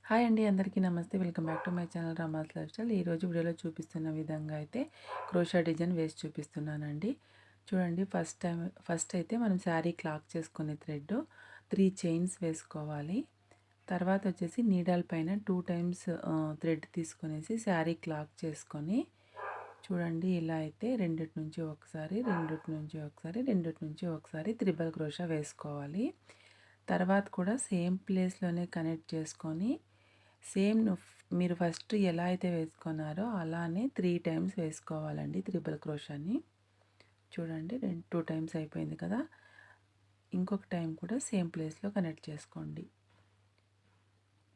Hi అండి, అందరికీ నమస్తే. Welcome back to my channel Rama's life style. ఈరోజు వీడియోలో చూపిస్తున్న విధంగా అయితే క్రోషా డిజైన్ వేసి చూపిస్తున్నానండి. చూడండి, ఫస్ట్ అయితే మనం శారీ క్లాక్ చేసుకునే థ్రెడ్ 3 చైన్స్ వేసుకోవాలి. తర్వాత వచ్చేసి నీడల్ పైన 2 టైమ్స్ థ్రెడ్ తీసుకునేసి శారీ క్లాక్ చేసుకొని చూడండి, ఇలా అయితే రెండిటి నుంచి ఒకసారి, రెండిటి నుంచి ఒకసారి, రెండిటి నుంచి ఒకసారి త్రిబుల్ క్రోషా వేసుకోవాలి. తర్వాత కూడా సేమ్ ప్లేస్లోనే కనెక్ట్ చేసుకొని సేమ్ మీరు ఫస్ట్ ఎలా అయితే వేసుకున్నారో అలానే 3 టైమ్స్ వేసుకోవాలండి త్రిబుల్ క్రోషాని. చూడండి, 2 టైమ్స్ అయిపోయింది కదా. ఇంకొక టైం కూడా సేమ్ ప్లేస్లో కనెక్ట్ చేసుకోండి.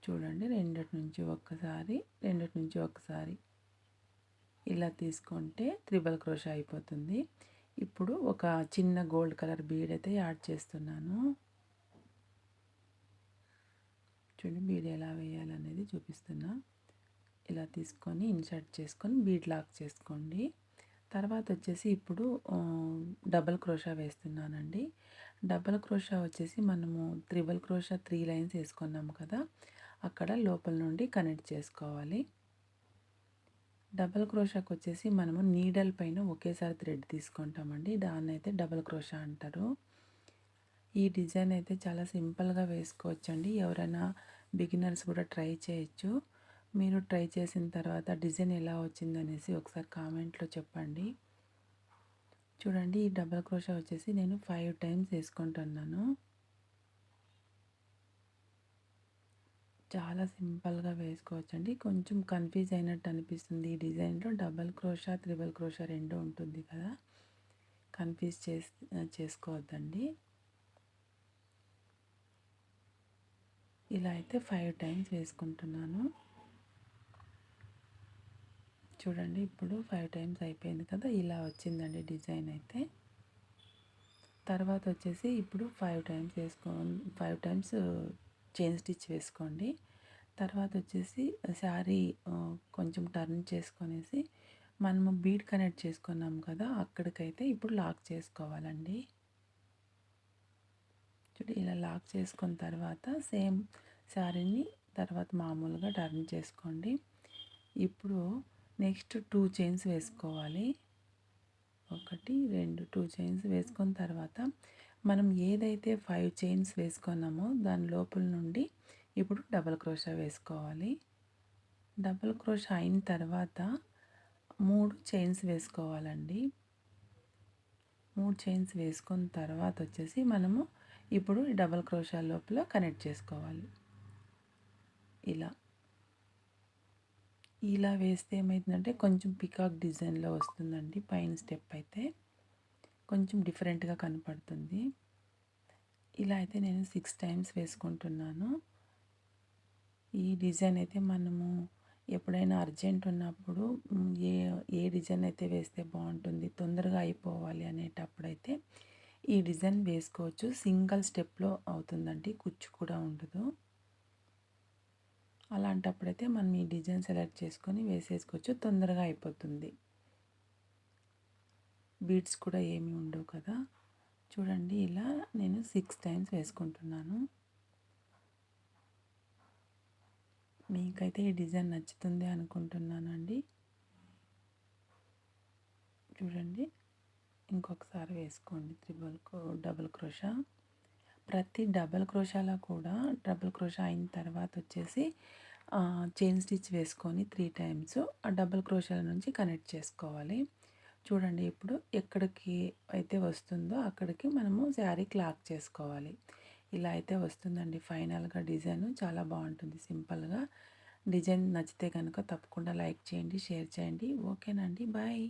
చూడండి, రెండిటి నుంచి ఒక్కసారి, రెండిటి నుంచి ఒకసారి ఇలా తీసుకుంటే త్రిబుల్ క్రోషా అయిపోతుంది. ఇప్పుడు ఒక చిన్న గోల్డ్ కలర్ బీడ్ అయితే యాడ్ చేస్తున్నాను. చూడండి, బీడ్ ఎలా వేయాలనేది చూపిస్తున్నా. ఇలా తీసుకొని ఇన్సర్ట్ చేసుకొని బీడ్ లాక్ చేసుకోండి. తర్వాత వచ్చేసి ఇప్పుడు డబల్ క్రోషా వేస్తున్నానండి. డబల్ క్రోషా వచ్చేసి మనము త్రిబుల్ క్రోషా 3 లైన్స్ వేసుకున్నాం కదా, అక్కడ లోపల నుండి కనెక్ట్ చేసుకోవాలి. డబల్ క్రోషాకి వచ్చేసి మనము నీడల్ పైన ఒకేసారి థ్రెడ్ తీసుకుంటామండి, దాన్ని అయితే డబల్ క్రోషా అంటారు. ఈ డిజైన్ అయితే చాలా సింపుల్గా వేసుకోవచ్చండి. ఎవరైనా బిగినర్స్ కూడా ట్రై చేయొచ్చు. మీరు ట్రై చేసిన తర్వాత డిజైన్ ఎలా వచ్చిందనేసి ఒకసారి కామెంట్లో చెప్పండి. చూడండి, ఈ డబల్ క్రోషా వచ్చేసి నేను 5 టైమ్స్ వేసుకుంటున్నాను. చాలా సింపుల్గా వేసుకోవచ్చండి. కొంచెం కన్ఫ్యూజ్ అయినట్టు అనిపిస్తుంది ఈ డిజైన్లో. డబల్ క్రోషా, త్రిబుల్ క్రోషా రెండు ఉంటుంది కదా, కన్ఫ్యూజ్ చేసుకోవద్దండి. ఇలా అయితే 5 టైమ్స్ వేసుకుంటున్నాను. చూడండి, ఇప్పుడు 5 టైమ్స్ అయిపోయింది కదా, ఇలా వచ్చిందండి డిజైన్ అయితే. తర్వాత వచ్చేసి ఇప్పుడు 5 టైమ్స్ చైన్ స్టిచ్ వేసుకోండి. తర్వాత వచ్చేసి శారీ కొంచెం టర్న్ చేసుకొనేసి మనము బీడ్ కనెక్ట్ చేసుకున్నాం కదా, అక్కడికైతే ఇప్పుడు లాక్ చేసుకోవాలండి. చూడండి, ఇలా లాక్ చేసుకున్న తర్వాత సేమ్ శారీని తర్వాత మామూలుగా టర్న్ చేసుకోండి. ఇప్పుడు నెక్స్ట్ 2 చైన్స్ వేసుకోవాలి. 1 2 2 చైన్స్ వేసుకున్న తర్వాత మనం ఏదైతే 5 చైన్స్ వేసుకున్నామో దాని లోపల నుండి ఇప్పుడు డబల్ క్రోషా వేసుకోవాలి. డబల్ క్రోషా అయిన తర్వాత 3 చైన్స్ వేసుకోవాలండి. 3 చైన్స్ వేసుకున్న తర్వాత వచ్చేసి మనము ఇప్పుడు డబల్ క్రోషా లోపల కనెక్ట్ చేసుకోవాలి. ఇలా వేస్తే ఏమైందంటే కొంచెం పికాక్ డిజైన్లో వస్తుందండి. పైన స్టెప్ అయితే కొంచెం డిఫరెంట్గా కనపడుతుంది. ఇలా అయితే నేను 6 టైమ్స్ వేసుకుంటున్నాను. ఈ డిజైన్ అయితే మనము ఎప్పుడైనా అర్జెంట్ ఉన్నప్పుడు ఏ డిజైన్ అయితే వేస్తే బాగుంటుంది, తొందరగా అయిపోవాలి అనేటప్పుడైతే ఈ డిజైన్ వేసుకోవచ్చు. సింగిల్ స్టెప్లో అవుతుందండి, కుచ్చు కూడా ఉండదు. అలాంటప్పుడైతే మనం ఈ డిజైన్ సెలెక్ట్ చేసుకొని వేసేసుకోవచ్చు, తొందరగా అయిపోతుంది. బీడ్స్ కూడా ఏమీ ఉండవు కదా. చూడండి, ఇలా నేను 6 టైమ్స్ వేసుకుంటున్నాను. మీకైతే ఈ డిజైన్ నచ్చుతుంది అనుకుంటున్నానండి. చూడండి, ఇంకొకసారి వేసుకోండి డబుల్ క్రోషా. ప్రతి డబుల్ క్రోషాలో కూడా డబుల్ క్రోషా అయిన తర్వాత వచ్చేసి చైన్ స్టిచ్ వేసుకొని 3 టైమ్స్ ఆ డబుల్ క్రోషాల నుంచి కనెక్ట్ చేసుకోవాలి. చూడండి, ఇప్పుడు ఎక్కడికి అయితే వస్తుందో అక్కడికి మనము శారీ క్లాక్ చేసుకోవాలి. ఇలా అయితే వస్తుందండి ఫైనల్గా డిజైన్. చాలా బాగుంటుంది సింపుల్గా. డిజైన్ నచ్చితే కనుక తప్పకుండా లైక్ చేయండి, షేర్ చేయండి. ఓకేనండి, బాయ్.